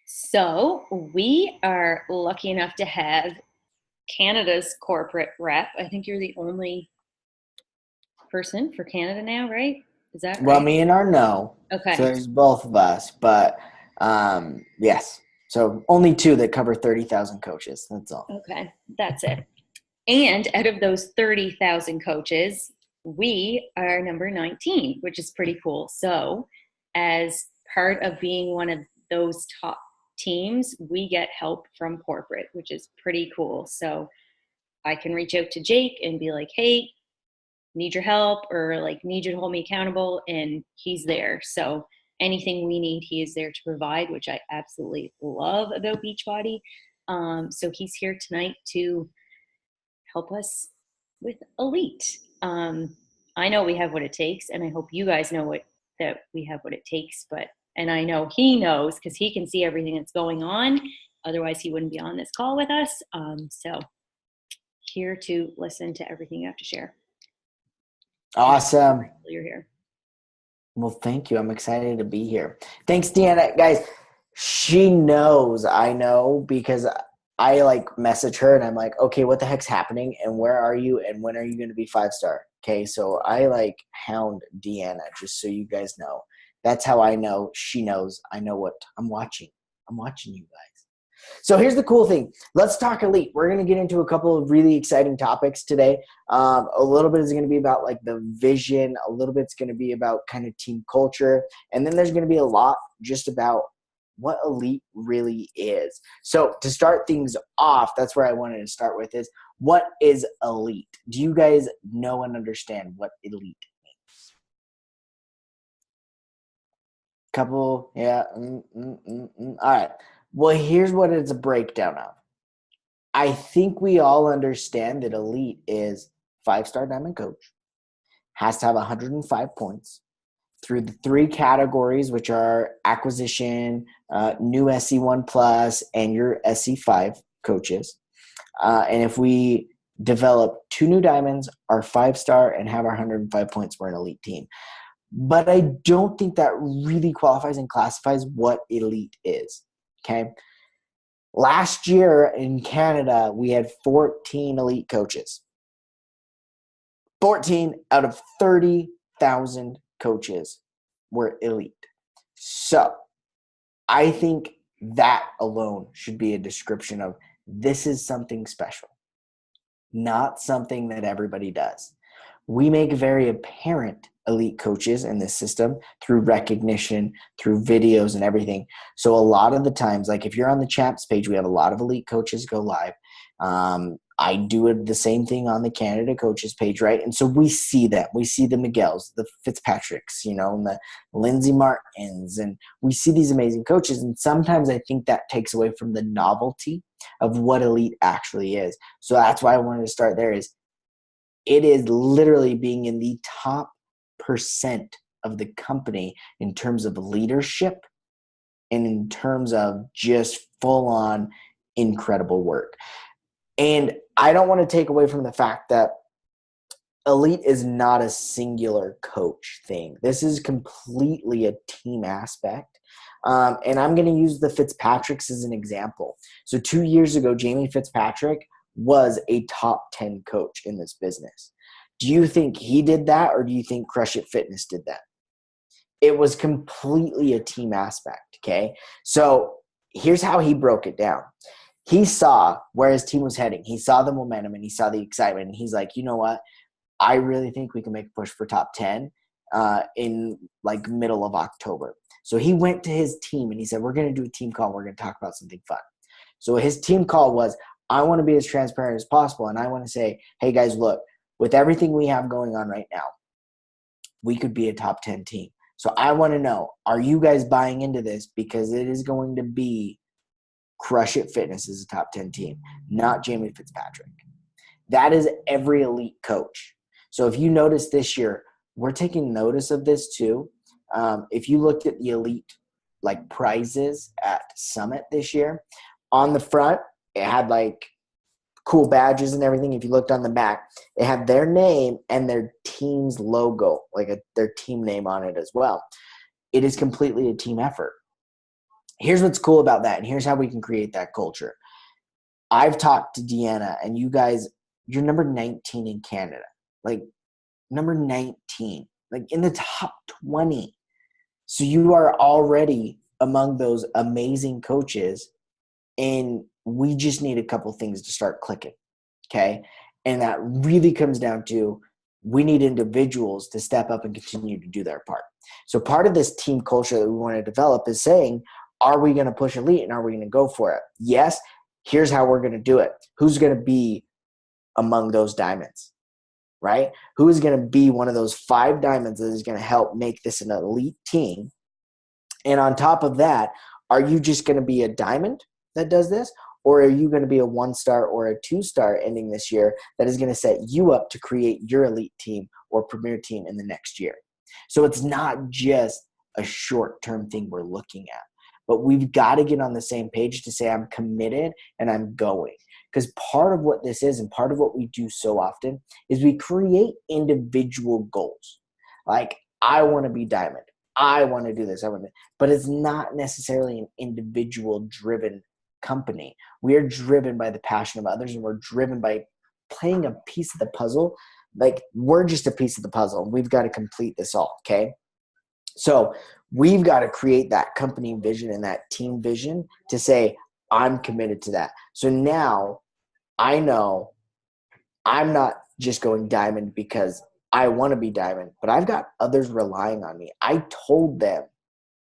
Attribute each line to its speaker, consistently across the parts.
Speaker 1: So we are lucky enough to have Canada's corporate rep. I think you're the only person for Canada now, right? Is that
Speaker 2: Well,
Speaker 1: right?
Speaker 2: me and our no. So
Speaker 1: Okay.
Speaker 2: there's both of us, but yes. So only two that cover 30,000 coaches. That's all.
Speaker 1: Okay. That's it. And out of those 30,000 coaches, we are number 19, which is pretty cool. So, as part of being one of those top teams, we get help from corporate, which is pretty cool. So, I can reach out to Jake and be like, hey, need your help, or like need you to hold me accountable, and he's there. So anything we need, he is there to provide, which I absolutely love about Beachbody. So he's here tonight to help us with Elite. I know we have what it takes, and I hope you guys know that we have what it takes. And I know he knows because he can see everything that's going on. Otherwise, he wouldn't be on this call with us. So here to listen to everything you have to share. And
Speaker 2: Awesome.
Speaker 1: you're here.
Speaker 2: Well, thank you. I'm excited to be here. Thanks, Deanna. Guys, she knows I know because I like message her and I'm like, okay, what the heck's happening? And where are you? And when are you going to be 5-star? Okay, so I like hound Deanna just so you guys know. That's how I know she knows. I know what I'm watching. I'm watching you guys. So here's the cool thing. Let's talk Elite. We're going to get into a couple of really exciting topics today. A little bit is going to be about like the vision. A little bit's going to be about kind of team culture. And then there's going to be a lot just about what Elite really is. So to start things off, that's where I wanted to start with is what is Elite? Do you guys know and understand what Elite means? Couple, yeah. All right. Well, here's what it's a breakdown of. I think we all understand that Elite is 5-star diamond coach, has to have 105 points through the 3 categories, which are acquisition, new SC1 plus, and your SC5 coaches. And if we develop 2 new diamonds, are 5-star, and have our 105 points, we're an Elite team. But I don't think that really qualifies and classifies what Elite is. Okay. Last year in Canada, we had 14 Elite coaches. 14 out of 30,000 coaches were Elite. So I think that alone should be a description of this is something special, not something that everybody does. We make very apparent Elite coaches in this system through recognition, through videos and everything. So a lot of the times, like if you're on the champs page, we have a lot of Elite coaches go live. I do it the same thing on the Canada coaches page, right? And so we see them. We see the Miguels, the Fitzpatricks, and the Lindsay Martins, and we see these amazing coaches. And sometimes I think that takes away from the novelty of what Elite actually is. So that's why I wanted to start there is it is literally being in the top percent of the company in terms of leadership and in terms of just full on incredible work. And I don't want to take away from the fact that Elite is not a singular coach thing. This is completely a team aspect. And I'm going to use the Fitzpatricks as an example. So 2 years ago, Jamie Fitzpatrick was a top 10 coach in this business. Do you think he did that, or do you think Crush It Fitness did that? It was completely a team aspect, okay? So here's how he broke it down. He saw where his team was heading. He saw the momentum and he saw the excitement. And he's like, you know what? I really think we can make a push for top 10 in like middle of October. So he went to his team and he said, we're going to do a team call. We're going to talk about something fun. So his team call was, I want to be as transparent as possible. And I want to say, hey guys, look, with everything we have going on right now, we could be a top 10 team. So I want to know, are you guys buying into this? Because it is going to be Crush It Fitness as a top 10 team, not Jamie Fitzpatrick. That is every Elite coach. So if you notice this year, we're taking notice of this too. If you looked at the Elite like prizes at Summit this year, on the front, it had like cool badges and everything. If you looked on the back, it had their name and their team's logo, like their team name on it as well. It is completely a team effort. Here's what's cool about that, and here's how we can create that culture. I've talked to Deanna, and you guys, you're number 19 in Canada. Like, number 19. Like, in the top 20. So you are already among those amazing coaches, and we just need a couple things to start clicking, okay? And that really comes down to we need individuals to step up and continue to do their part. So part of this team culture that we want to develop is saying, are we going to push elite and are we going to go for it? Yes. Here's how we're going to do it. Who's going to be among those diamonds, right? Who is going to be one of those 5 diamonds that is going to help make this an elite team? And on top of that, are you just going to be a diamond that does this? Or are you going to be a 1-star or a 2-star ending this year that is going to set you up to create your elite team or premier team in the next year? So it's not just a short-term thing we're looking at, but we've got to get on the same page to say I'm committed and I'm going. Because part of what this is and part of what we do so often is we create individual goals. Like, I want to be diamond. I want to do this. But it's not necessarily an individual driven company. We are driven by the passion of others, and we're driven by playing a piece of the puzzle. Like, we're just a piece of the puzzle. We've got to complete this all, okay? So we've got to create that company vision and that team vision to say, I'm committed to that. So now I know I'm not just going diamond because I want to be diamond, but I've got others relying on me. I told them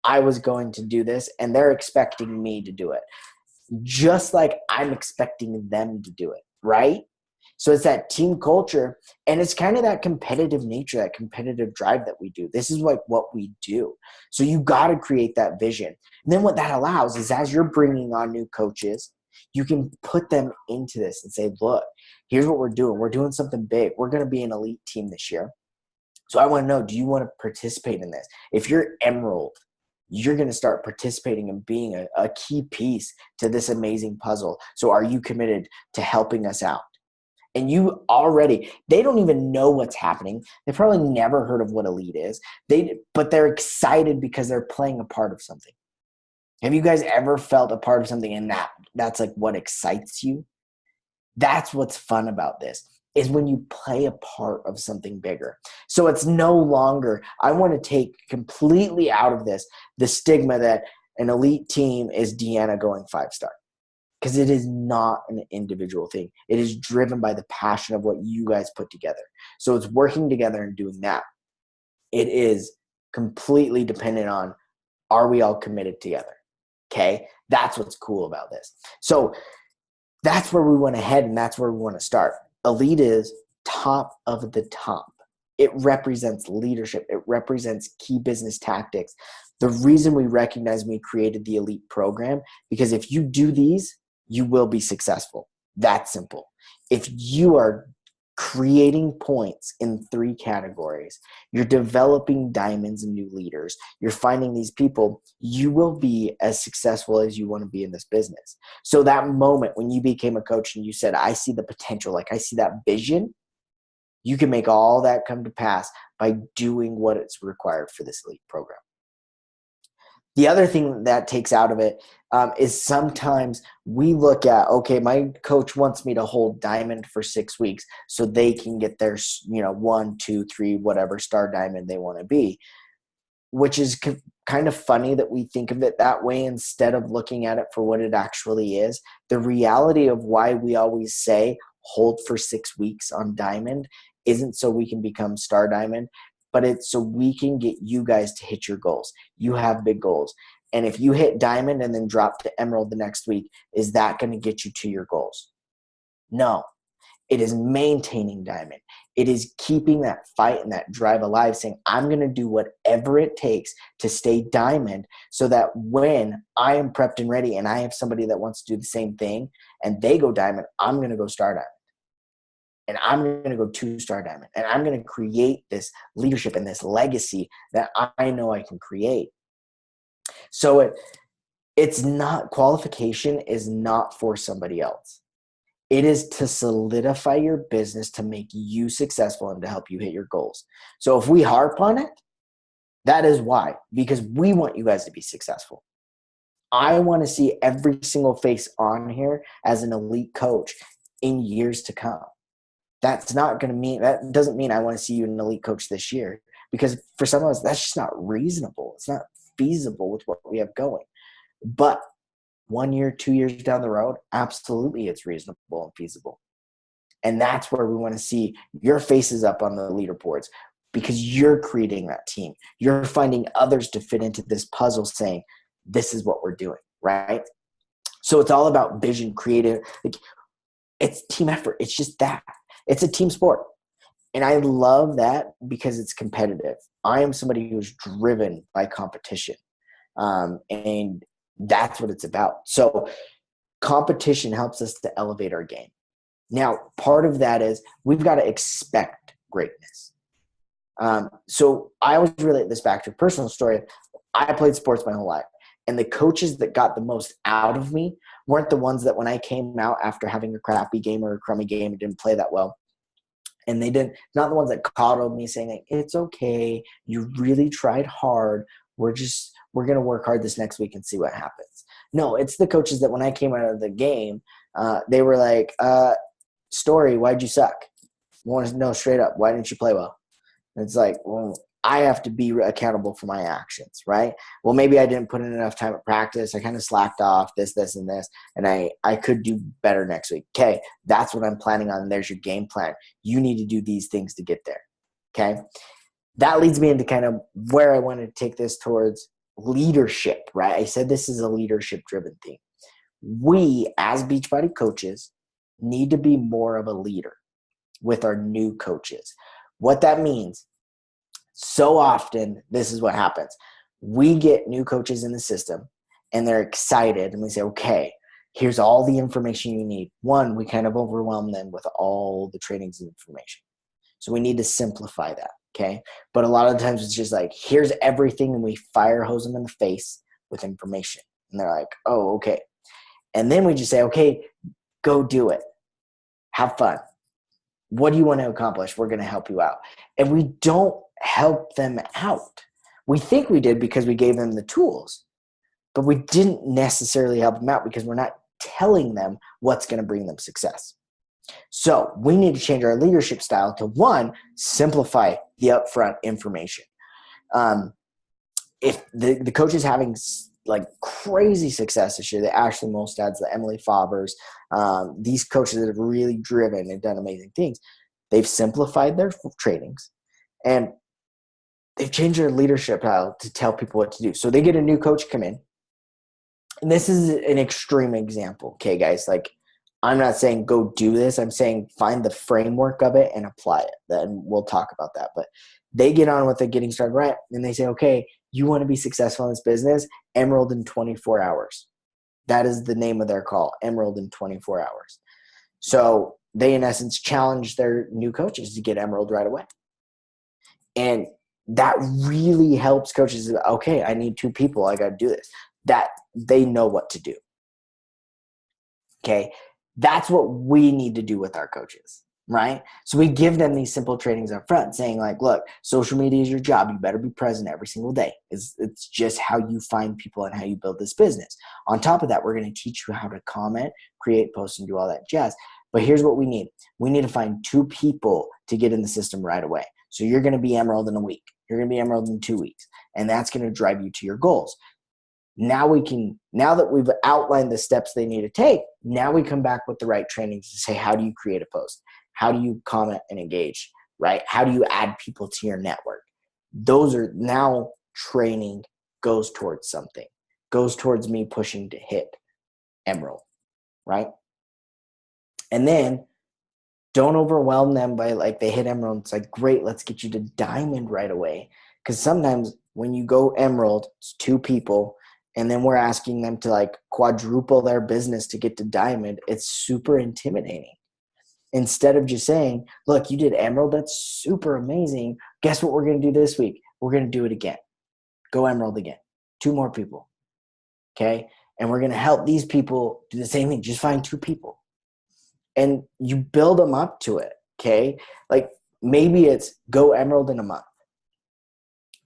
Speaker 2: I was going to do this, and they're expecting me to do it, just like I'm expecting them to do it, right? So it's that team culture, and it's kind of that competitive nature, that competitive drive that we do. This is like what we do. So you got to create that vision. And then what that allows is, as you're bringing on new coaches, you can put them into this and say, look, here's what we're doing. We're doing something big. We're going to be an elite team this year. So I want to know, do you want to participate in this? If you're Emerald, you're going to start participating and being a key piece to this amazing puzzle. So are you committed to helping us out? And you already, they don't even know what's happening. They've probably never heard of what elite is. But they're excited because they're playing a part of something. Have you guys ever felt a part of something and that's like what excites you? That's what's fun about this, is when you play a part of something bigger. So it's no longer, I want to take completely out of this the stigma that an elite team is Deanna going 5-star. Because it is not an individual thing. It is driven by the passion of what you guys put together. So it's working together and doing that. It is completely dependent on, are we all committed together? Okay? That's what's cool about this. So that's where we want to head, and that's where we want to start. Elite is top of the top. It represents leadership. It represents key business tactics. The reason we recognize we created the elite program, because if you do these, you will be successful. That's simple. If you are creating points in 3 categories, you're developing diamonds and new leaders, you're finding these people, you will be as successful as you want to be in this business. So that moment when you became a coach and you said, I see the potential, like I see that vision, you can make all that come to pass by doing what is required for this elite program. The other thing that takes out of it is sometimes we look at, okay, my coach wants me to hold diamond for 6 weeks so they can get their 1, 2, 3, whatever star diamond they want to be, which is kind of funny that we think of it that way instead of looking at it for what it actually is. The reality of why we always say hold for 6 weeks on diamond isn't so we can become star diamond, but it's so we can get you guys to hit your goals. You have big goals. And if you hit diamond and then drop to emerald the next week, is that going to get you to your goals? No. It is maintaining diamond. It is keeping that fight and that drive alive, saying, I'm going to do whatever it takes to stay diamond so that when I am prepped and ready and I have somebody that wants to do the same thing and they go diamond, I'm going to go star diamond. And I'm going to go 2-star diamond. And I'm going to create this leadership and this legacy that I know I can create. So it's not, qualification is not for somebody else. It is to solidify your business, to make you successful and to help you hit your goals. So if we harp on it, That is why, because we want you guys to be successful. I want to see every single face on here as an elite coach in years to come. That doesn't mean I want to see you an elite coach this year, because for some of us, that's just not reasonable. It's not feasible with what we have going. But 1 year, 2 years down the road, absolutely it's reasonable and feasible. And that's where we want to see your faces up on the leaderboards, because you're creating that team. You're finding others to fit into this puzzle saying, this is what we're doing, right? So it's all about vision, creative. Like, it's team effort. It's just that. It's a team sport. And I love that because it's competitive. I am somebody who's driven by competition. And that's what it's about. So competition helps us to elevate our game. Now, part of that is we've got to expect greatness. So I always relate this back to a personal story. I played sports my whole life. And the coaches that got the most out of me weren't the ones that when I came out after having a crappy game or a crummy game and didn't play that well, and not the ones that coddled me saying, like, it's okay, you really tried hard, we're going to work hard this next week and see what happens. No, it's the coaches that when I came out of the game, they were like, Story, why'd you suck? I want to know straight up, why didn't you play well? And it's like, well, I have to be accountable for my actions, right? Well, maybe I didn't put in enough time at practice. I kind of slacked off this, and this, and I could do better next week. Okay, that's what I'm planning on. There's your game plan. You need to do these things to get there, okay? That leads me into kind of where I wanted to take this towards leadership, right? I said this is a leadership-driven thing. We, as Beachbody coaches, need to be more of a leader with our new coaches. What that means, so often, this is what happens. We get new coaches in the system, and they're excited, and we say, okay, here's all the information you need. One, we kind of overwhelm them with all the trainings and information. So we need to simplify that, okay? But a lot of times it's just like, here's everything, and we fire hose them in the face with information. And they're like, oh, okay. And then we just say, okay, go do it. Have fun. What do you want to accomplish? We're going to help you out. And we don't help them out. We think we did because we gave them the tools, but we didn't necessarily help them out because we're not telling them what's going to bring them success. So we need to change our leadership style to, one, simplify the upfront information. If the coach is having like crazy success this year, the Ashley Molstads, the Emily Fabers, these coaches that have really driven and done amazing things, they've simplified their trainings and they've changed their leadership style to tell people what to do. So they get a new coach come in. And this is an extreme example. Okay, guys, like, I'm not saying go do this. I'm saying find the framework of it and apply it. Then we'll talk about that. But they get on with it, getting started right. And they say, okay, you want to be successful in this business? Emerald in 24 hours. That is the name of their call, Emerald in 24 hours. So they, in essence, challenge their new coaches to get Emerald right away. And that really helps coaches. Okay, I need 2 people. I got to do this. That they know what to do. Okay, that's what we need to do with our coaches, right? So we give them these simple trainings up front saying, like, look, social media is your job. You better be present every single day. It's just how you find people and how you build this business. On top of that, we're going to teach you how to comment, create posts, and do all that jazz. But here's what we need. We need to find 2 people to get in the system right away. So you're going to be Emerald in a week. You're going to be Emerald in 2 weeks. And that's going to drive you to your goals. Now that we've outlined the steps they need to take, now we come back with the right trainings to say, how do you create a post? How do you comment and engage, right? How do you add people to your network? Those are now training goes towards something, goes towards me pushing to hit Emerald, right? And then don't overwhelm them by like they hit Emerald. It's like, great, let's get you to Diamond right away. Because sometimes when you go Emerald, it's 2 people, and then we're asking them to like quadruple their business to get to Diamond. It's super intimidating. Instead of just saying, look, you did Emerald, that's super amazing. Guess what we're going to do this week? We're going to do it again. Go Emerald again. 2 more people. Okay? And we're going to help these people do the same thing. Just find 2 people. And you build them up to it. Okay? Like maybe it's go Emerald in a month.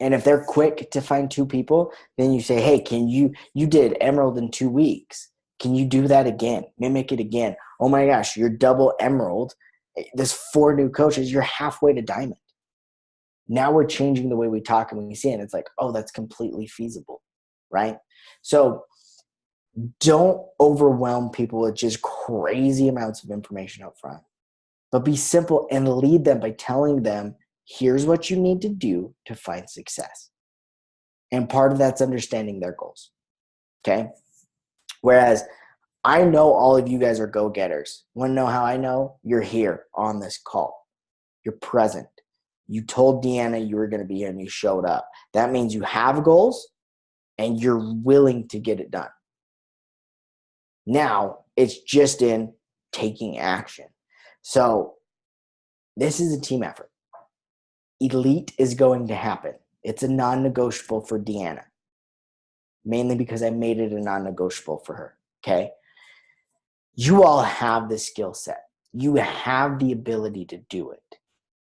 Speaker 2: And if they're quick to find 2 people, then you say, hey, you did Emerald in 2 weeks. Can you do that again? Mimic it again. Oh my gosh, you're double Emerald. There's 4 new coaches. You're halfway to Diamond. Now we're changing the way we talk and we see it. And it's like, oh, that's completely feasible, right? So don't overwhelm people with just crazy amounts of information up front, but be simple and lead them by telling them, here's what you need to do to find success. And part of that's understanding their goals, okay? Whereas I know all of you guys are go-getters. Want to know how I know? You're here on this call. You're present. You told Deanna you were going to be here and you showed up. That means you have goals and you're willing to get it done. Now it's just in taking action. So this is a team effort. Elite is going to happen. It's a non-negotiable for Deanna, mainly because I made it a non-negotiable for her, okay? You all have the skill set. You have the ability to do it.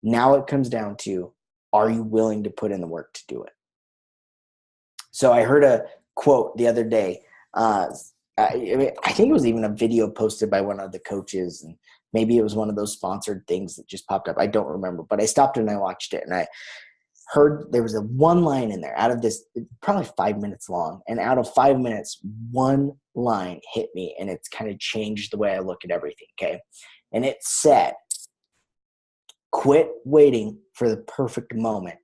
Speaker 2: Now it comes down to, are you willing to put in the work to do it? So I heard a quote the other day. I think it was even a video posted by one of the coaches, and maybe it was one of those sponsored things that just popped up. I don't remember, but I stopped and I watched it, and I heard there was a one line in there out of this, probably 5 minutes long. And out of 5 minutes, one line hit me, and it's kind of changed the way I look at everything, okay? And it said, quit waiting for the perfect moment,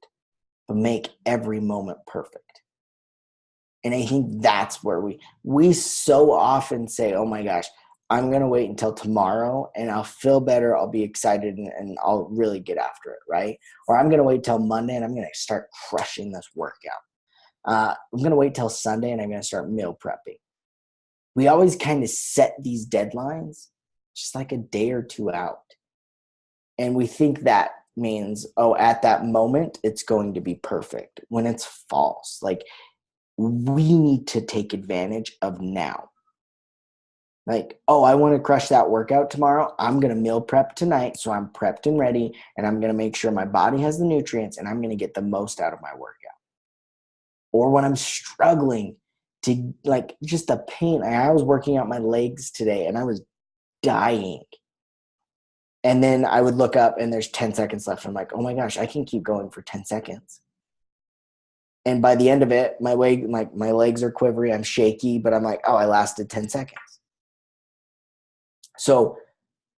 Speaker 2: but make every moment perfect. And I think that's where we so often say, oh my gosh, I'm going to wait until tomorrow and I'll feel better. I'll be excited and I'll really get after it, right? Or I'm going to wait till Monday and I'm going to start crushing this workout. I'm going to wait till Sunday and I'm going to start meal prepping. We always kind of set these deadlines just like a day or 2 out. And we think that means, oh, at that moment, it's going to be perfect, when it's false. Like, we need to take advantage of now. Like, oh, I want to crush that workout tomorrow. I'm going to meal prep tonight so I'm prepped and ready, and I'm going to make sure my body has the nutrients, and I'm going to get the most out of my workout. Or when I'm struggling to, like, just the pain. I was working out my legs today, and I was dying. And then I would look up, and there's 10 seconds left. I'm like, oh my gosh, I can keep going for 10 seconds. And by the end of it, my legs are quivery. I'm shaky, but I'm like, oh, I lasted 10 seconds. So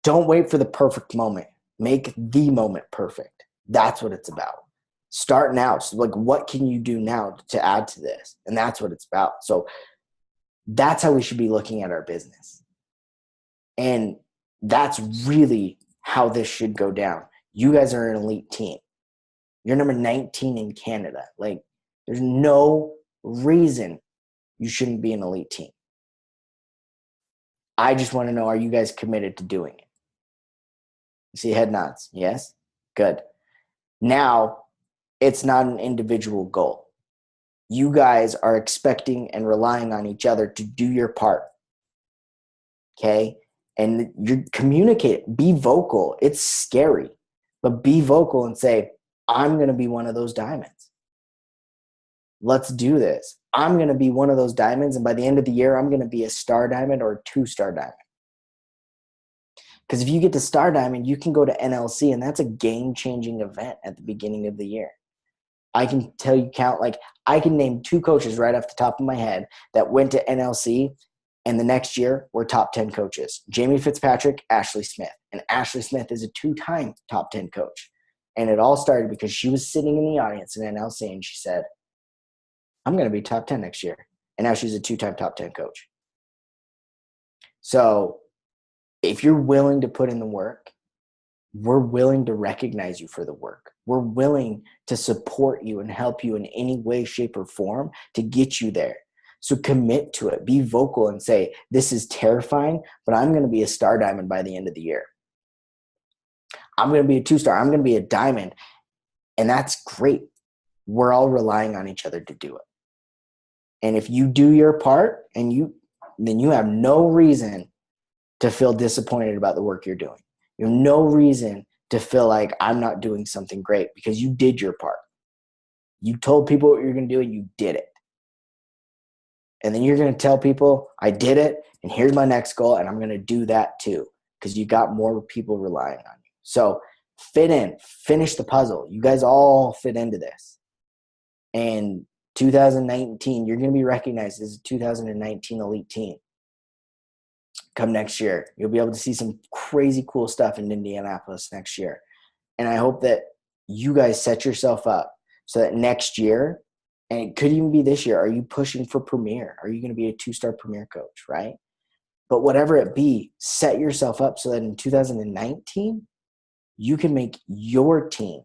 Speaker 2: don't wait for the perfect moment. Make the moment perfect. That's what it's about. Start now. So like, what can you do now to add to this? And that's what it's about. So that's how we should be looking at our business. And that's really how this should go down. You guys are an elite team. You're number 19 in Canada. Like, there's no reason you shouldn't be an elite team. I just want to know, are you guys committed to doing it? You see head nods. Yes? Good. Now, it's not an individual goal. You guys are expecting and relying on each other to do your part. Okay? And you communicate. Be vocal. It's scary. But be vocal and say, I'm going to be one of those diamonds. Let's do this. I'm going to be one of those diamonds, and by the end of the year, I'm going to be a star diamond or a 2-star diamond. Because if you get to star diamond, you can go to NLC, and that's a game-changing event at the beginning of the year. I can tell you I can name 2 coaches right off the top of my head that went to NLC, and the next year were top 10 coaches. Jamie Fitzpatrick, Ashley Smith. And Ashley Smith is a 2-time top 10 coach. And it all started because she was sitting in the audience in NLC, and she said, I'm going to be top 10 next year. And now she's a 2-time top 10 coach. So if you're willing to put in the work, we're willing to recognize you for the work. We're willing to support you and help you in any way, shape, or form to get you there. So commit to it. Be vocal and say, this is terrifying, but I'm going to be a star diamond by the end of the year. I'm going to be a 2-star. I'm going to be a diamond. And that's great. We're all relying on each other to do it. And if you do your part, then you have no reason to feel disappointed about the work you're doing. You have no reason to feel like I'm not doing something great, because you did your part. You told people what you're going to do and you did it. And then you're going to tell people, I did it, and here's my next goal, and I'm going to do that too, because you got more people relying on you. So fit in, finish the puzzle. You guys all fit into this. And 2019, you're going to be recognized as a 2019 elite team. Come next year, you'll be able to see some crazy cool stuff in Indianapolis next year. And I hope that you guys set yourself up so that next year, and it could even be this year, are you pushing for Premier? Are you going to be a 2-star Premier coach, right? But whatever it be, set yourself up so that in 2019, you can make your team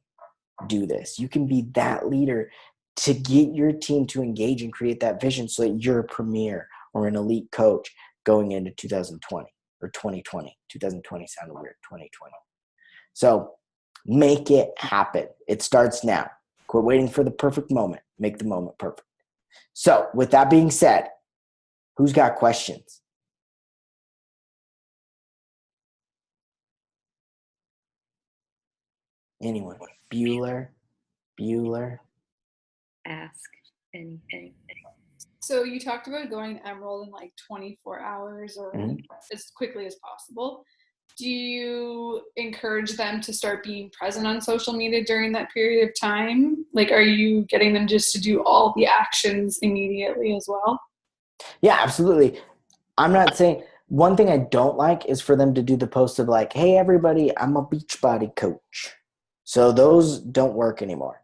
Speaker 2: do this. You can be that leader to get your team to engage and create that vision so that you're a Premier or an elite coach going into 2020 or 2020. 2020 sounded weird, 2020. So make it happen. It starts now. Quit waiting for the perfect moment. Make the moment perfect. So with that being said, who's got questions? Anyone? Bueller?
Speaker 1: Ask anything.
Speaker 3: So you talked about going Emerald in like 24 hours or as quickly as possible. Do you encourage them to start being present on social media during that period of time? Like, are you getting them just to do all the actions immediately as well?
Speaker 2: Yeah, absolutely. I'm not saying – one thing I don't like is for them to do the post of like, hey, everybody, I'm a Beachbody coach. So those don't work anymore.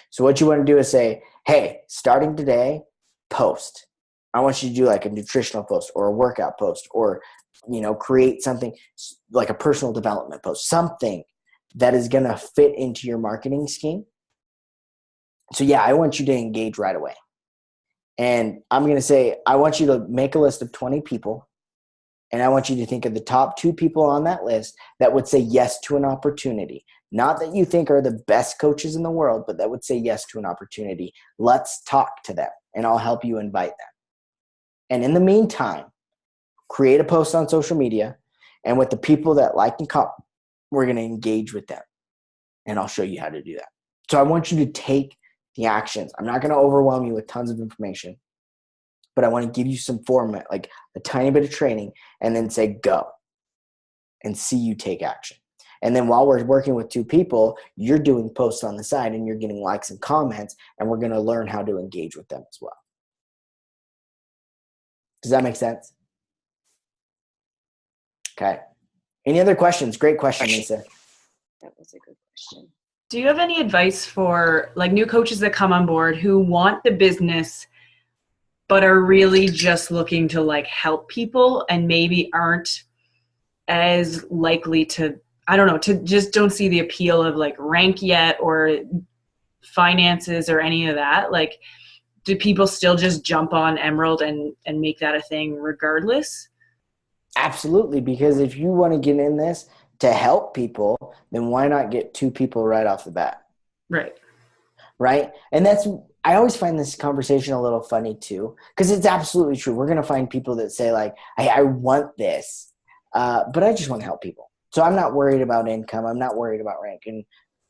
Speaker 2: So what you want to do is say, hey, starting today, post. I want you to do like a nutritional post or a workout post or, create something like a personal development post, something that is going to fit into your marketing scheme. So yeah, I want you to engage right away. And I'm going to say, I want you to make a list of 20 people. And I want you to think of the top 2 people on that list that would say yes to an opportunity. Not that you think are the best coaches in the world, but that would say yes to an opportunity. Let's talk to them, and I'll help you invite them. And in the meantime, create a post on social media, and with the people that like and comment, we're going to engage with them. And I'll show you how to do that. So I want you to take the actions. I'm not going to overwhelm you with tons of information, but I want to give you some format, like a tiny bit of training, and then say go and see you take action. And then while we're working with 2 people, you're doing posts on the side and you're getting likes and comments, and we're going to learn how to engage with them as well. Does that make sense? Okay. Any other questions? Great question, Lisa.
Speaker 1: That was a good question.
Speaker 4: Do you have any advice for like new coaches that come on board who want the business but are really just looking to like help people and maybe aren't as likely to, I don't know, to just don't see the appeal of like rank yet or finances or any of that? Like, do people still just jump on Emerald and make that a thing regardless?
Speaker 2: Absolutely, because if you want to get in this to help people, then why not get 2 people right off the bat?
Speaker 4: Right.
Speaker 2: Right? And I always find this conversation a little funny too, because it's absolutely true. We're going to find people that say like, I want this, but I just want to help people. So I'm not worried about income. I'm not worried about rank. And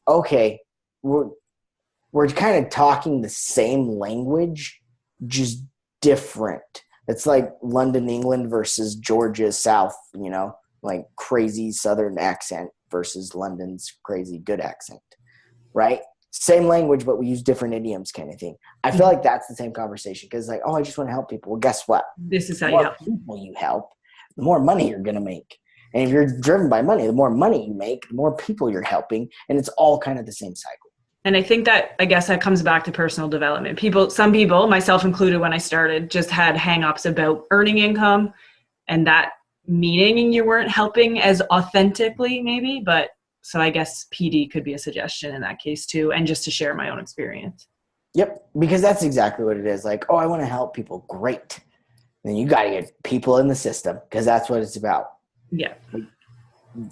Speaker 2: okay, we're kind of talking the same language, just different. It's like London, England versus Georgia, South, like crazy Southern accent versus London's crazy good accent, right? Same language, but we use different idioms kind of thing. I feel like that's the same conversation because like, I just want to help people. Well, guess what?
Speaker 4: This is how
Speaker 2: The
Speaker 4: you
Speaker 2: more
Speaker 4: help.
Speaker 2: people you help, the more money you're going to make. And if you're driven by money, the more money you make, the more people you're helping. And it's all kind of the same cycle.
Speaker 4: And I think that, I guess that comes back to personal development. Some people, myself included when I started, just had hang-ups about earning income and that meaning you weren't helping as authentically maybe. But so I guess PD could be a suggestion in that case too. And just to share my own experience.
Speaker 2: Yep. Because that's exactly what it is. Like, I want to help people. Great. Then you got to get people in the system because that's what it's about.
Speaker 4: Yeah.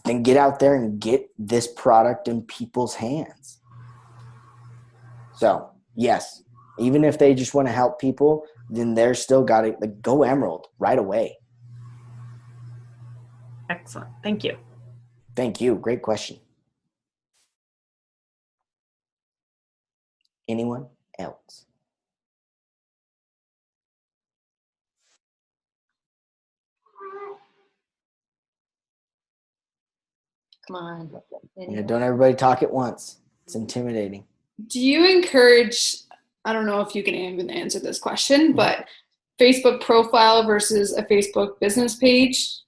Speaker 2: Then get out there and get this product in people's hands. So, yes, even if they just want to help people, then they're still got to go Emerald right away.
Speaker 4: Excellent. Thank you.
Speaker 2: Thank you. Great question. Anyone else?
Speaker 1: Come on.
Speaker 2: Yeah, don't everybody talk at once. It's intimidating.
Speaker 3: Do you encourage, I don't know if you can even answer this question, but Facebook profile versus a Facebook business page?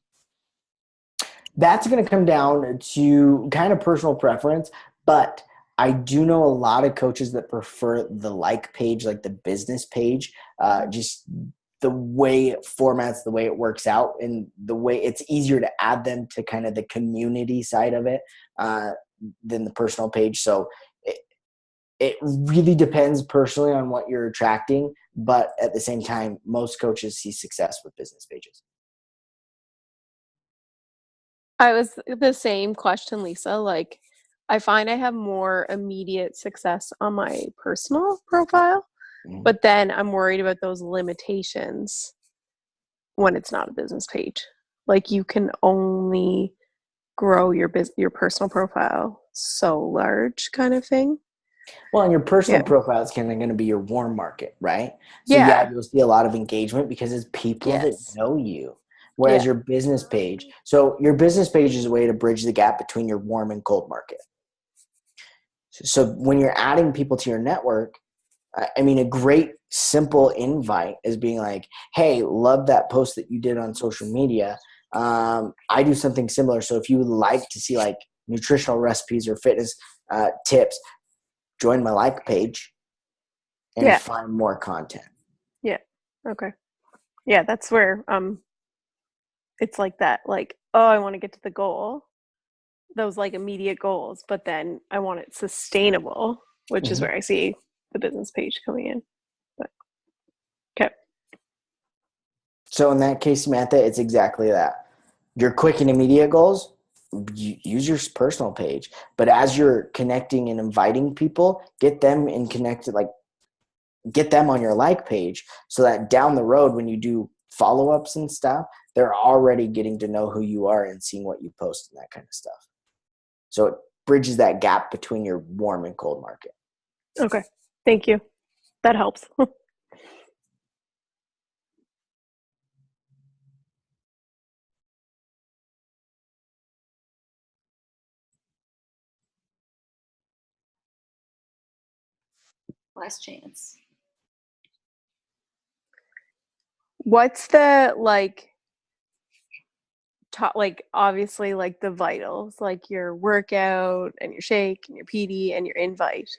Speaker 2: That's going to come down to kind of personal preference, but I do know a lot of coaches that prefer the like page, like the business page, just the way it formats, the way it works out, and the way it's easier to add them to kind of the community side of it than the personal page. So it really depends personally on what you're attracting, but at the same time, most coaches see success with business pages.
Speaker 5: I was the same question, Lisa. Like, I find I have more immediate success on my personal profile, but then I'm worried about those limitations when it's not a business page. Like, you can only grow your personal profile so large, kind of thing.
Speaker 2: Well, and your personal profile is kind of going to be your warm market, right? So
Speaker 5: Yeah.
Speaker 2: you'll see a lot of engagement because it's people that know you. Whereas
Speaker 5: Yeah.
Speaker 2: your business page, so your business page is a way to bridge the gap between your warm and cold market. So when you're adding people to your network, I mean, a great simple invite is being like, hey, love that post that you did on social media. I do something similar. So if you would like to see like nutritional recipes or fitness tips, join my like page and find more content.
Speaker 5: Yeah. Okay. Yeah, that's where it's like that, like, oh, I want to get to the goal, those like immediate goals, but then I want it sustainable, which is where I see the business page coming in. But okay.
Speaker 2: So in that case, Samantha, it's exactly that. Your quick and immediate goals, use your personal page. But as you're connecting and inviting people, get them in connected, like get them on your like page so that down the road when you do follow-ups and stuff, they're already getting to know who you are and seeing what you post and that kind of stuff. So it bridges that gap between your warm and cold market.
Speaker 5: Okay. Thank you. That helps.
Speaker 1: Last chance.
Speaker 5: What's the like top, like obviously like the vitals, like your workout and your shake and your PD and your invite.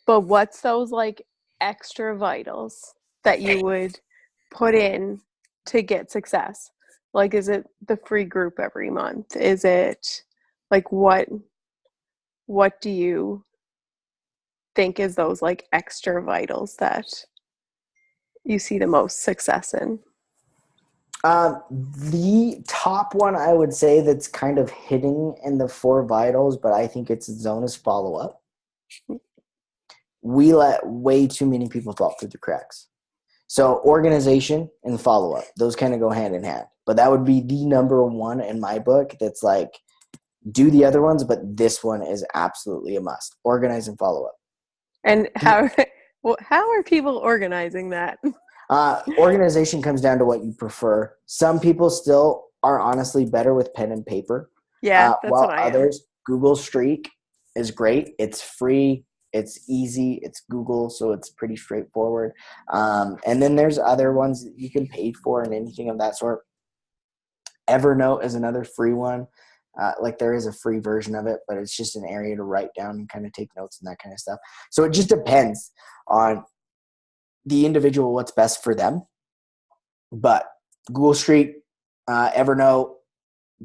Speaker 5: But what's those like extra vitals that you would put in to get success? Like, is it the free group every month? Is it like what do you think is those like extra vitals that you see the most success in?
Speaker 2: The top one I would say that's kind of hitting in the 4 vitals, but I think it's its own is follow-up. We let way too many people fall through the cracks. So organization and follow-up, those kind of go hand in hand. But that would be the number one in my book that's like, do the other ones, but this one is absolutely a must. Organize and follow up.
Speaker 5: And how are people organizing that?
Speaker 2: Organization comes down to what you prefer. Some people still are honestly better with pen and paper.
Speaker 5: Yeah, that's
Speaker 2: while
Speaker 5: what I am.
Speaker 2: others, Google Streak is great. It's free. It's easy. It's Google, so it's pretty straightforward. And then there's other ones that you can pay for and anything of that sort. Evernote is another free one. Like there is a free version of it, but it's just an area to write down and kind of take notes and that kind of stuff. So it just depends on the individual, what's best for them. But Google Street, Evernote,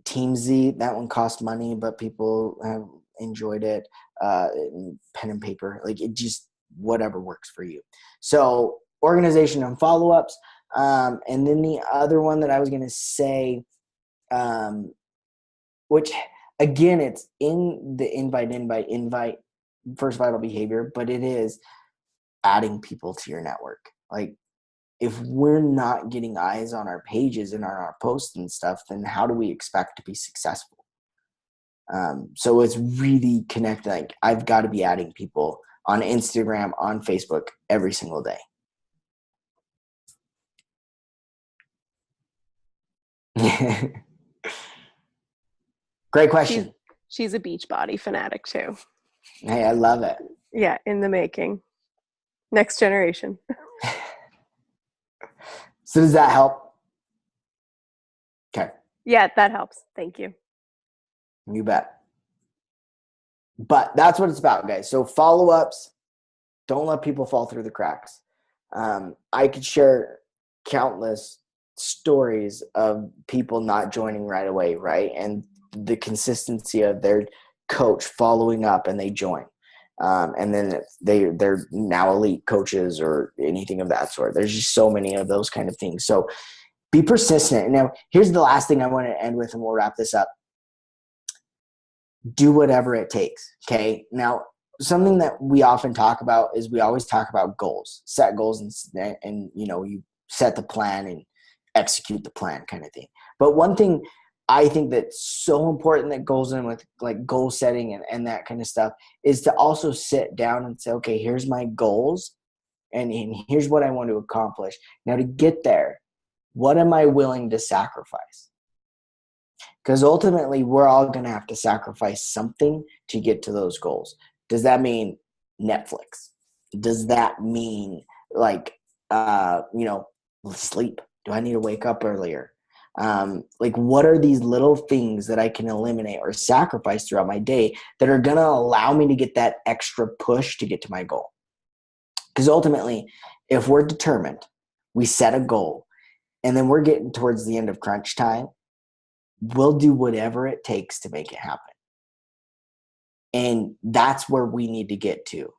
Speaker 2: TeamZ, that one cost money, but people have enjoyed it. Pen and paper, like it just whatever works for you. So organization and follow-ups. And then the other one that I was going to say, which again, it's in the invite, first vital behavior, but it is adding people to your network. Like if we're not getting eyes on our pages and on our posts and stuff, then how do we expect to be successful? So it's really connected. Like I've got to be adding people on Instagram, on Facebook every single day? Great question.
Speaker 5: She's a Beachbody fanatic too.
Speaker 2: Hey, I love it.
Speaker 5: Yeah, in the making. Next generation.
Speaker 2: So does that help? Okay.
Speaker 5: Yeah, that helps. Thank you.
Speaker 2: You bet. But that's what it's about, guys. So follow-ups, don't let people fall through the cracks. I could share countless stories of people not joining right away, right? And the consistency of their coach following up and they join. And then they're now elite coaches or anything of that sort. There's just so many of those kind of things. So be persistent. Now, here's the last thing I want to end with, and we'll wrap this up. Do whatever it takes. Okay. Now, something that we often talk about is we always talk about goals, set goals and you set the plan and execute the plan kind of thing. But one thing I think that's so important that goes in with like goal setting and that kind of stuff is to also sit down and say, okay, here's my goals and here's what I want to accomplish. Now to get there, what am I willing to sacrifice? Because ultimately we're all going to have to sacrifice something to get to those goals. Does that mean Netflix? Does that mean sleep? Do I need to wake up earlier? What are these little things that I can eliminate or sacrifice throughout my day that are going to allow me to get that extra push to get to my goal? Because ultimately, if we're determined, we set a goal, and then we're getting towards the end of crunch time, we'll do whatever it takes to make it happen. And that's where we need to get to.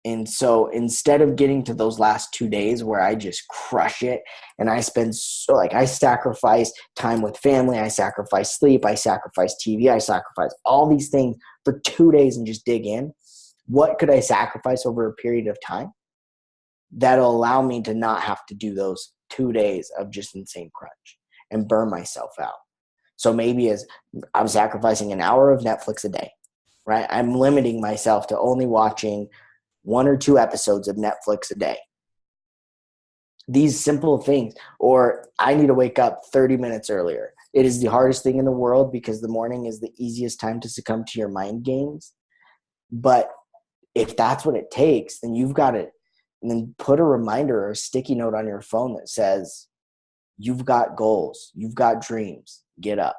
Speaker 2: And so instead of getting to those last 2 days where I just crush it and I I sacrifice time with family, I sacrifice sleep, I sacrifice TV, I sacrifice all these things for 2 days and just dig in. What could I sacrifice over a period of time that'll allow me to not have to do those 2 days of just insane crunch and burn myself out? So maybe as I'm sacrificing an hour of Netflix a day, right? I'm limiting myself to only watching 1 or 2 episodes of Netflix a day. These simple things. Or I need to wake up 30 minutes earlier. It is the hardest thing in the world because the morning is the easiest time to succumb to your mind games. But if that's what it takes, then you've got to then put a reminder or a sticky note on your phone that says, you've got goals, you've got dreams, get up.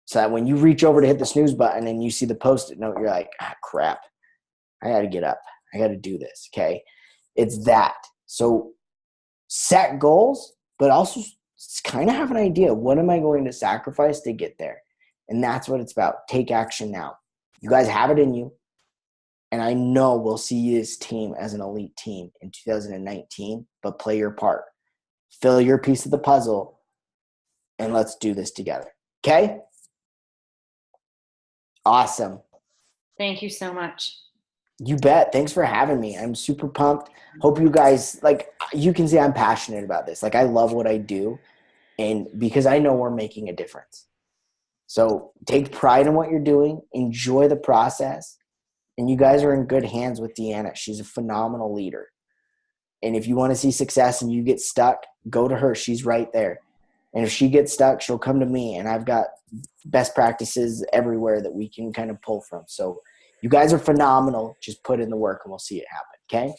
Speaker 2: So that when you reach over to hit the snooze button and you see the Post-it note, you're like, crap, I got to get up. I got to do this, okay? It's that. So set goals, but also kind of have an idea. What am I going to sacrifice to get there? And that's what it's about. Take action now. You guys have it in you. And I know we'll see this team as an elite team in 2019, but play your part. Fill your piece of the puzzle, and let's do this together, okay? Awesome.
Speaker 1: Thank you so much.
Speaker 2: You bet. Thanks for having me. I'm super pumped. Hope you guys, you can see I'm passionate about this. I love what I do, and because I know we're making a difference. So take pride in what you're doing. Enjoy the process. And you guys are in good hands with Deanna. She's a phenomenal leader. And if you want to see success and you get stuck, go to her. She's right there. And if she gets stuck, she'll come to me. And I've got best practices everywhere that we can kind of pull from. So you guys are phenomenal. Just put in the work and we'll see it happen. Okay?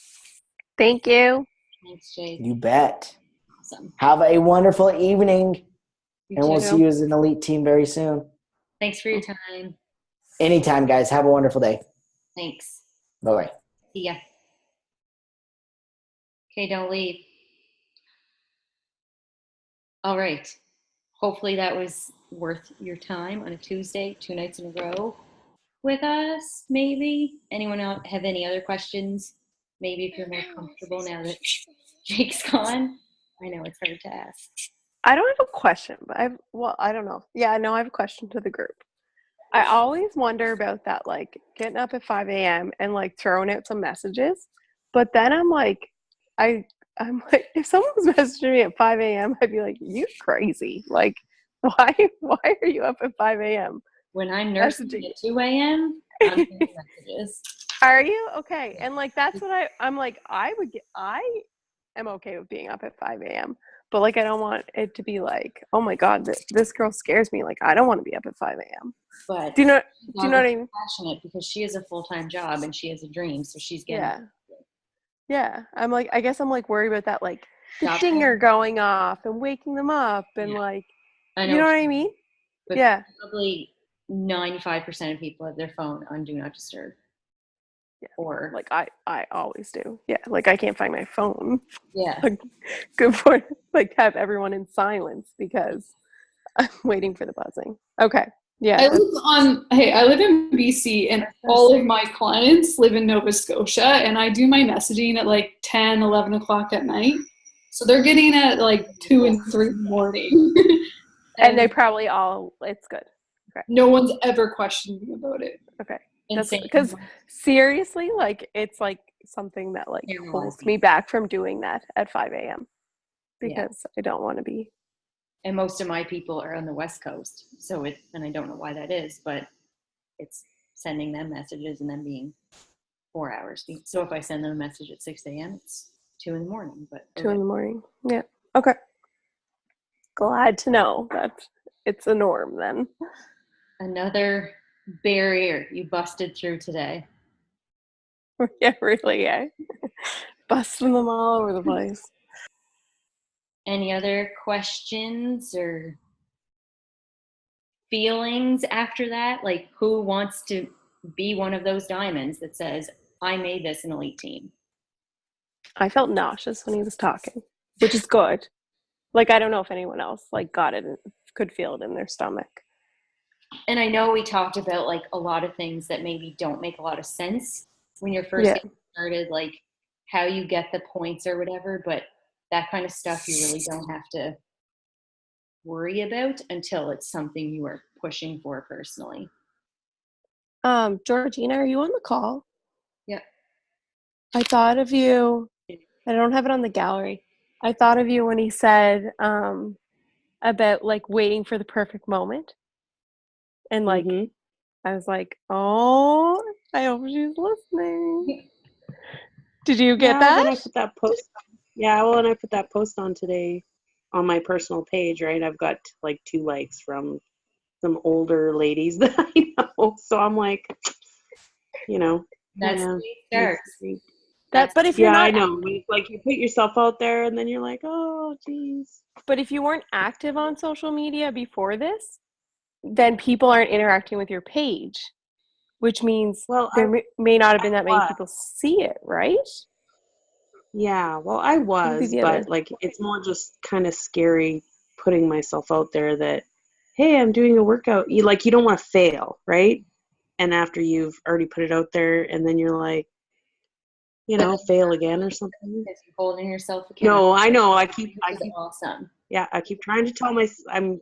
Speaker 5: Thank you.
Speaker 1: Thanks, Jade.
Speaker 2: You bet.
Speaker 1: Awesome.
Speaker 2: Have a wonderful evening.
Speaker 1: You
Speaker 2: And we'll
Speaker 1: too.
Speaker 2: see you as an elite team very soon.
Speaker 1: Thanks for your time.
Speaker 2: Anytime, guys. Have a wonderful day.
Speaker 1: Thanks.
Speaker 2: Bye-bye.
Speaker 1: See ya. Okay, don't leave. All right. Hopefully that was worth your time on a Tuesday, 2 nights in a row with us, maybe. Anyone else have any other questions? Maybe if you're more comfortable now that Jake's gone. I know it's hard to ask.
Speaker 5: I don't have a question, but I don't know. Yeah, no, I have a question to the group. I always wonder about that, getting up at 5 a.m. and throwing out some messages. But then I'm like, if someone was messaging me at 5 a.m., I'd be like, you crazy. Why are you up at 5 a.m.?
Speaker 1: When I'm nursing at 2 a.m., I'm sending messages.
Speaker 5: Are you? Okay. And like that's what I'm like, I am okay with being up at 5 a.m. But like I don't want it to be like, oh my God, this girl scares me. Like I don't want to be up at 5 a.m.
Speaker 1: But
Speaker 5: Do you know what I mean?
Speaker 1: passionate because she has a full-time job and she has a dream, so she's getting
Speaker 5: Yeah. Yeah. I'm like, I guess I'm like worried about that, like the
Speaker 1: Stop
Speaker 5: dinger
Speaker 1: it.
Speaker 5: going off and waking them up and
Speaker 1: Yeah.
Speaker 5: like,
Speaker 1: I
Speaker 5: you know what I
Speaker 1: you
Speaker 5: mean?
Speaker 1: But
Speaker 5: Yeah.
Speaker 1: probably 95% of people have their phone on Do Not Disturb.
Speaker 5: Yeah.
Speaker 1: Or
Speaker 5: Like I always do. Yeah. Like I can't find my phone.
Speaker 1: yeah.
Speaker 5: Like, good point. Like have everyone in silence because I'm waiting for the buzzing. Okay. Yeah.
Speaker 3: I live in BC and all of my clients live in Nova Scotia, and I do my messaging at like 10, 11 o'clock at night. So they're getting at like 2 and 3 in the morning.
Speaker 5: And they probably all, it's good. Okay.
Speaker 3: No one's ever questioned me about it.
Speaker 5: Okay. That's
Speaker 1: Insane.
Speaker 5: because seriously, like it's like something that like holds me back from doing that at 5 a.m. because I don't want to be.
Speaker 1: And most of my people are on the West Coast, so and I don't know why that is, but it's sending them messages and then being 4 hours. So if I send them a message at 6 a.m., it's 2 in the morning. But
Speaker 5: 2 in the morning. Yeah. Okay. Glad to know that it's a norm then.
Speaker 1: Another barrier you busted through today.
Speaker 5: Yeah, really, yeah. Busting them all over the place.
Speaker 1: Any other questions or feelings after that? Like, who wants to be one of those diamonds that says, I made this an elite team?
Speaker 5: I felt nauseous when he was talking, which is good. Like, I don't know if anyone else like got it and could feel it in their stomach.
Speaker 1: And I know we talked about like a lot of things that maybe don't make a lot of sense when you're first getting started, like how you get the points or whatever, but that kind of stuff you really don't have to worry about until it's something you are pushing for personally.
Speaker 5: Georgina, are you on the call?
Speaker 1: Yeah.
Speaker 5: I thought of you. I don't have it on the gallery. I thought of you when he said about like waiting for the perfect moment. And like, I was like, oh, I hope she's listening. Did you get that?
Speaker 6: When I put that post, when I put that post on today on my personal page, right, I've got like 2 likes from some older ladies that I know. So I'm like, you know.
Speaker 1: That's the way it starts.
Speaker 5: But if you're not,
Speaker 6: I know. Like you put yourself out there and then you're like, oh, geez.
Speaker 5: But if you weren't active on social media before this, then people aren't interacting with your page, which means there may not have been that many people see it, right?
Speaker 6: Yeah, well, I was, but like it's more just kind of scary putting myself out there that, hey, I'm doing a workout. You don't want to fail, right? And after you've already put it out there, and then you're like, fail again or something.
Speaker 1: Because you're holding yourself accountable.
Speaker 6: No, I know. I keep
Speaker 1: awesome.
Speaker 6: Yeah, I keep trying to tell I'm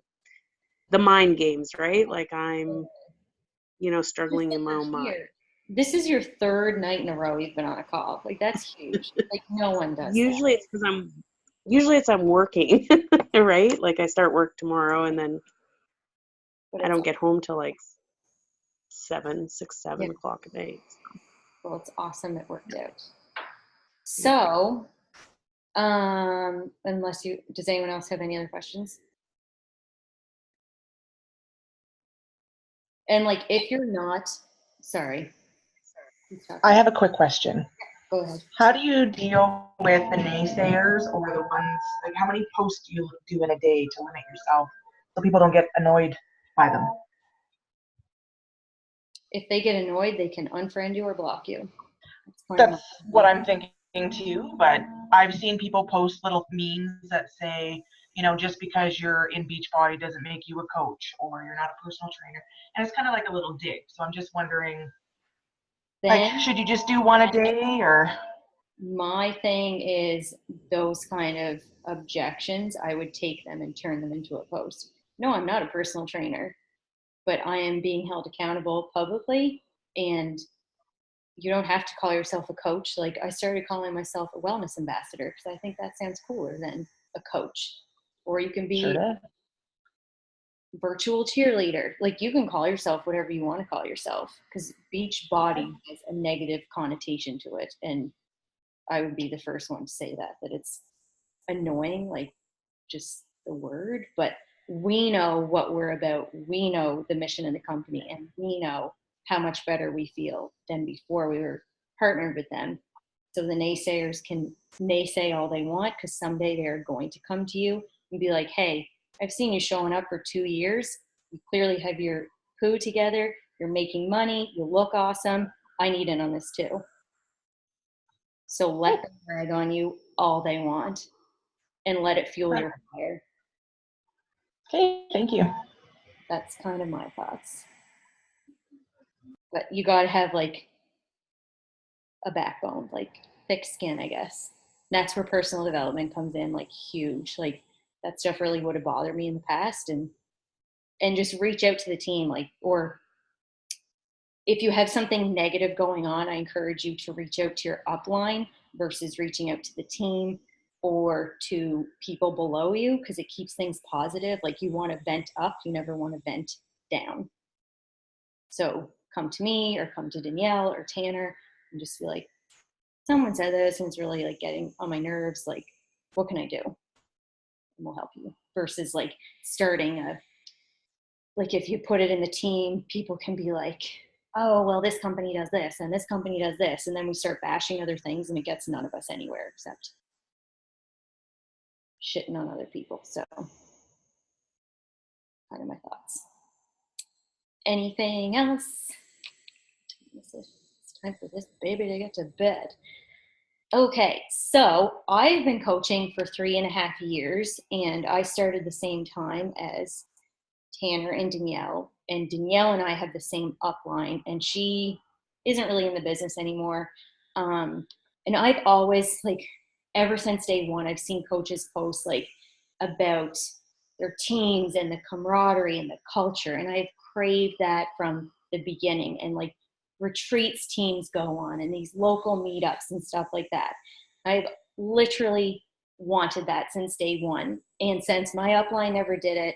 Speaker 6: the mind games, right? Like I'm, struggling in my own mind.
Speaker 1: This is your 3rd night in a row you've been on a call. Like that's huge. Like no one does.
Speaker 6: Usually it's because I'm working, right? Like I start work tomorrow and then I don't get home till like 7 o'clock at night.
Speaker 1: Well, it's awesome it worked out. So, does anyone else have any other questions? And like, if you're not, sorry.
Speaker 7: I have a quick question.
Speaker 1: Go ahead.
Speaker 7: How do you deal with the naysayers or the ones, like how many posts do you do in a day to limit yourself so people don't get annoyed by them?
Speaker 1: If they get annoyed, they can unfriend you or block you.
Speaker 7: That's what I'm thinking too, but I've seen people post little memes that say, just because you're in Beachbody doesn't make you a coach or you're not a personal trainer. And it's kind of like a little dig. So I'm just wondering, should you just do one a day or?
Speaker 1: My thing is those kind of objections, I would take them and turn them into a post. No, I'm not a personal trainer, but I am being held accountable publicly, and you don't have to call yourself a coach. Like I started calling myself a wellness ambassador because I think that sounds cooler than a coach. Or you can be, virtual cheerleader. Like, you can call yourself whatever you want to call yourself, because beach body has a negative connotation to it. And I would be the first one to say that it's annoying, like just the word, but we know what we're about. We know the mission of the company, and we know how much better we feel than before we were partnered with them. So the naysayers can naysay all they want, because someday they're going to come to you and be like, hey, I've seen you showing up for 2 years. You clearly have your poo together. You're making money. You look awesome. I need in on this too. So let them brag on you all they want, and let it fuel your fire.
Speaker 7: Okay, thank you.
Speaker 1: That's kind of my thoughts. But you got to have like a backbone, like thick skin, I guess. And that's where personal development comes in, like huge. Like, that stuff really would have bothered me in the past. And just reach out to the team, like, or if you have something negative going on, I encourage you to reach out to your upline versus reaching out to the team or to people below you, because it keeps things positive. Like, you want to vent up, you never want to vent down. So come to me or come to Danielle or Tanner and just be like, someone said this and it's really like getting on my nerves. Like, what can I do? And we'll help you. Versus like starting a, like, if you put it in the team, people can be like, oh, well, this company does this and this company does this. And then we start bashing other things, and it gets none of us anywhere except shitting on other people. So kind of my thoughts. Anything else? It's time for this baby to get to bed. Okay, so I've been coaching for 3.5 years, and I started the same time as Tanner and Danielle. And Danielle and I have the same upline, and she isn't really in the business anymore. And I've always, like, ever since day one, I've seen coaches post like about their teams and the camaraderie and the culture, and I've craved that from the beginning. And like retreats teams go on and these local meetups and stuff like that. I've literally wanted that since day one. And since my upline never did it,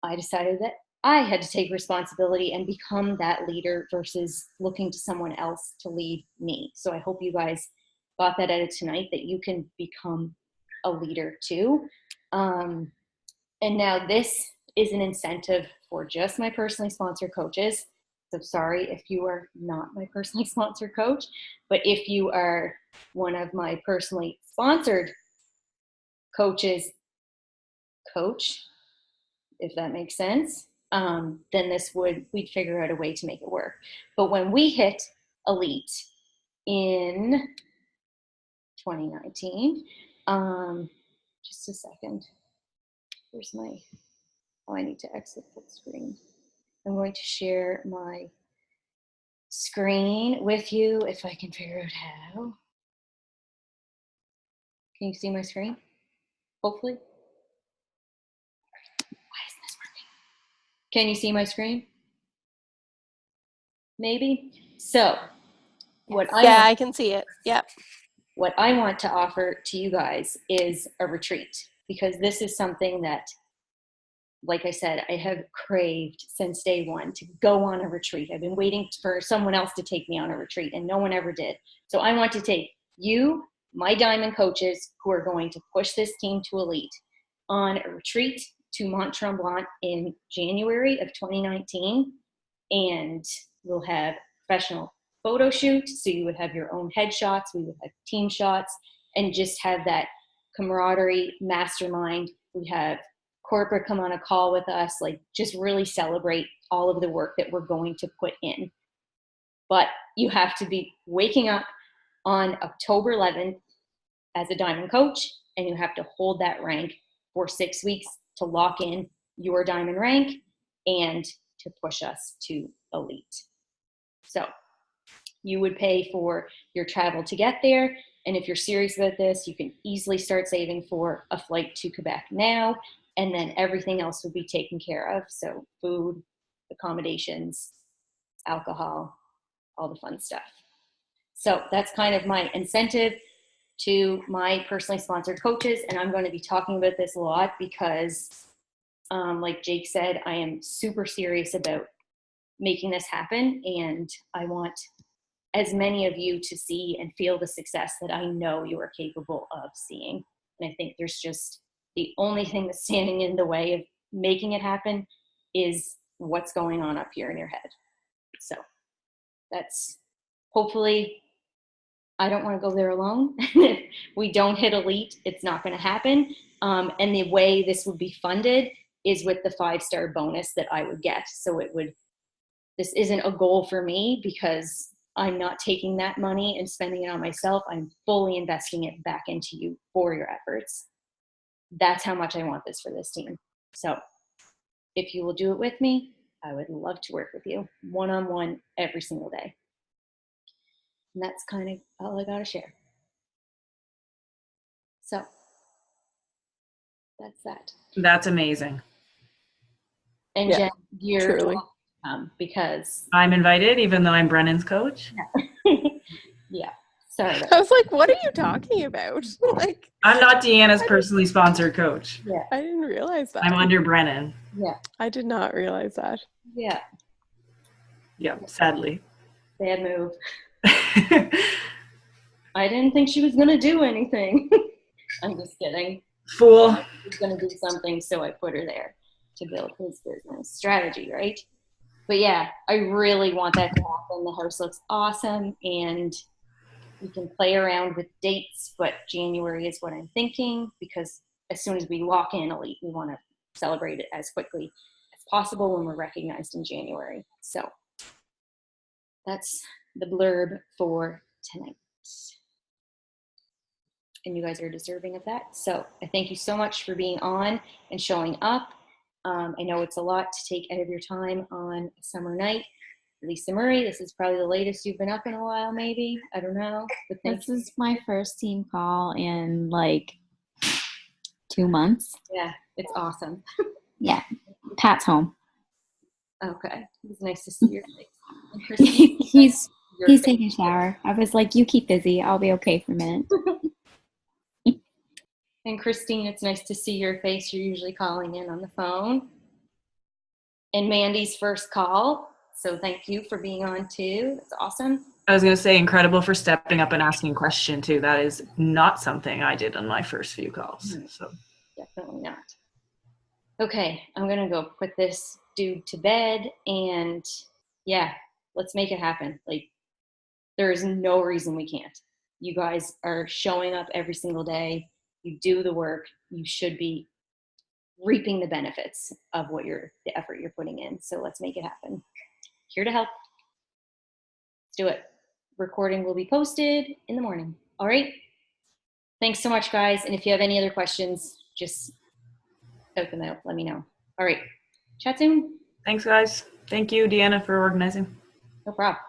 Speaker 1: I decided that I had to take responsibility and become that leader versus looking to someone else to lead me. So I hope you guys got that out of tonight, that you can become a leader too. And now this is an incentive for just my personally sponsored coaches. So sorry if you are not my personally sponsored coach, but if you are one of my personally sponsored coaches, coach, if that makes sense, then we'd figure out a way to make it work. But when we hit Elite in 2019, just a second, where's my, oh, I need to exit the screen. I'm going to share my screen with you if I can figure out how. Can you see my screen? Hopefully. Why isn't this working? Can you see my screen? Maybe. So
Speaker 5: I can see it. Yep.
Speaker 1: What I want to offer to you guys is a retreat, because this is something that, like I said, I have craved since day one to go on a retreat. I've been waiting for someone else to take me on a retreat, and no one ever did. So I want to take you, my diamond coaches, who are going to push this team to Elite, on a retreat to Mont Tremblant in January of 2019. And we'll have professional photo shoot. So you would have your own headshots. We would have team shots, and just have that camaraderie mastermind. We have corporate come on a call with us, like just really celebrate all of the work that we're going to put in. But you have to be waking up on October 11th as a diamond coach, and you have to hold that rank for 6 weeks to lock in your diamond rank and to push us to Elite. So you would pay for your travel to get there. And if you're serious about this, you can easily start saving for a flight to Quebec now, and then everything else will be taken care of. So food, accommodations, alcohol, all the fun stuff. So that's kind of my incentive to my personally sponsored coaches. And I'm going to be talking about this a lot because Like Jake said, I am super serious about making this happen, and I want as many of you to see and feel the success that I know you are capable of seeing. And I think there's just the only thing that's standing in the way of making it happen is what's going on up here in your head. So that's hopefully, I don't want to go there alone. If we don't hit elite, it's not going to happen. And the way this would be funded is with the 5-star bonus that I would get. So this isn't a goal for me because I'm not taking that money and spending it on myself. I'm fully investing it back into you for your efforts. That's how much I want this for this team. So if you will do it with me, I would love to work with you one-on-one every single day. And that's kind of all I got to share. So that's that.
Speaker 4: That's amazing.
Speaker 1: And
Speaker 5: Yeah,
Speaker 1: Jen, you're
Speaker 5: truly.
Speaker 1: welcome because
Speaker 4: I'm invited, even though I'm Brennan's coach.
Speaker 1: yeah. Sorry.
Speaker 5: I was like, what are you talking about? Like,
Speaker 4: I'm not Deanna's personally sponsored coach.
Speaker 1: Yeah.
Speaker 5: I didn't realize that.
Speaker 4: I'm under Brennan.
Speaker 1: Yeah.
Speaker 5: I did not realize that.
Speaker 1: Yeah.
Speaker 4: Yeah, sadly.
Speaker 1: Bad move. I didn't think she was going to do anything. I'm just kidding.
Speaker 4: Fool.
Speaker 1: She was going to do something, so I put her there to build his business strategy, right? But yeah, I really want that to happen. The house looks awesome, and we can play around with dates, but January is what I'm thinking because as soon as we lock in elite, we want to celebrate it as quickly as possible when we're recognized in January. So that's the blurb for tonight. And you guys are deserving of that. So I thank you so much for being on and showing up. I know it's a lot to take out of your time on a summer night. Lisa Murray, this is probably the latest you've been up in a while, maybe. I don't know. But
Speaker 8: this is my first team call in like 2 months.
Speaker 1: Yeah, it's awesome.
Speaker 8: Yeah, Pat's home.
Speaker 1: Okay, it's nice to see your face.
Speaker 8: He's taking a shower. I was like, you keep busy. I'll be okay for a minute.
Speaker 1: And Christine, it's nice to see your face. You're usually calling in on the phone. And Mandy's first call. So thank you for being on too. That's awesome.
Speaker 4: I was going to say incredible for stepping up and asking a question too. That is not something I did on my first few calls. So
Speaker 1: definitely not. Okay, I'm going to go put this dude to bed and yeah, let's make it happen. Like there is no reason we can't. You guys are showing up every single day. You do the work. You should be reaping the benefits of the effort you're putting in. So let's make it happen. Here to help. Let's do it. Recording will be posted in the morning. All right. Thanks so much, guys. And if you have any other questions, just poke them out. Let me know. All right. Chat soon.
Speaker 4: thanks, guys. Thank you, Deanna, for organizing.
Speaker 1: No problem.